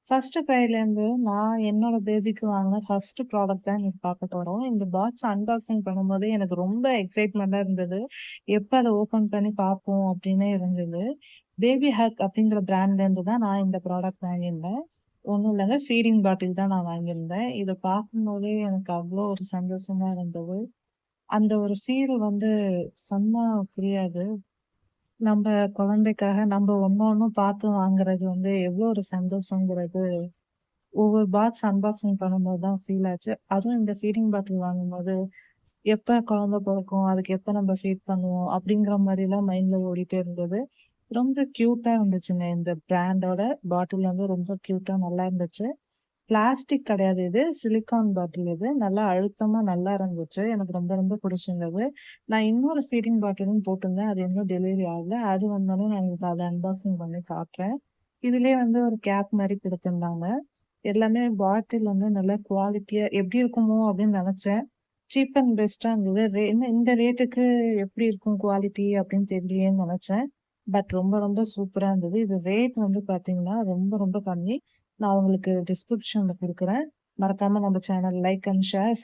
First க்ரைலேருந்து நான் என்னோட பேபிக்கு வாங்குன ஃபர்ஸ்ட் ப்ராடக்ட் தான் இன்னைக்கு பார்க்க போறோம். இந்த பாக்ஸ் அன்பாக்சிங் பண்ணும்போதே எனக்கு ரொம்ப எக்ஸைட்மெண்ட்டா இருந்தது. எப்ப அத ஓப்பன் பண்ணி பார்ப்போம் அப்டின்னே இருந்தது. பேபி ஹக் அப்டிங்கிற பிராண்ட்லேருந்து தான் நான் இந்த ப்ராடக்ட் வாங்கியிருந்தேன். ஒண்ணும் இல்லங்க ஃபீடிங் பாட்டில் தான் நான் வாங்கியிருந்தேன். இத பார்க்கும்போதே எனக்கு அவ்ளோ ஒரு சந்தோஷமா இருந்தது. அந்த ஒரு ஃபீல் வந்து சொன்னா புரியாது. நம்ப குழந்தைக்காக நம்ப ஒண்ணு ஒண்ணும் பார்த்து வாங்குறது வந்து எவ்ளோ ஒரு சந்தோஷங்கிறது ஒவ்வொரு பாக்ஸ் அன்பாக்சிங் பண்ணும்போது தான் ஃபீல் ஆச்சு. அதுவும் இந்த ஃபீடிங் பாட்டில் வாங்கும்போது, எப்ப குழந்தை பொறக்கும்? அதுக்கு எப்ப நம்ம ஃபீட் பண்ணுவோம்? அப்படிங்கிற மாரிலாம் மைண்ட்ல ஓடிட்டே இருந்தது. ரொம்ப கியூட்டா இருந்துச்சுங்க. இந்த பிராண்டோட பாட்டில் வந்து ரொம்ப கியூட்டா நல்லா இருந்துச்சு. பிளாஸ்டிக் கிடையாது இது. சிலிக்கான் பாட்டில் இது. நல்லா அழுத்தமா நல்லா இருந்துச்சு. எனக்கு ரொம்ப ரொம்ப பிடிச்சிருந்தது. நான் இன்னொரு ஃபீடிங் பாட்டிலும் போட்டிருந்தேன். அது இன்னும் டெலிவரி ஆகல. அது வந்தோனே நான் உங்களுக்கு அத அன்பாக்சிங் பண்ணி காட்டுறேன். இதுலயே வந்து ஒரு கேப் மாரி குடுத்திருந்தாங்க. எல்லாமே பாட்டில் வந்து நல்ல குவாலிட்டியா எப்படி இருக்குமோ அப்படின்னு நெனச்சேன். சீப் அண்ட் பெஸ்ட்டா இருந்தது. என்ன இந்த ரேட்டுக்கு எப்படி இருக்கும் குவாலிட்டி அப்படின்னு தெரியலையேன்னு நெனச்சேன். பட் ரொம்ப ரொம்ப சூப்பரா இருந்தது. இது ரேட் வந்து பார்த்தீங்கன்னா, ரொம்ப ரொம்ப கம்மி. நான் உங்களுக்கு டிஸ்கிரிப்ஷன்ல குடுக்குறேன். மறக்காம நம்ம சேனல் லைக் அண்ட் ஷேர்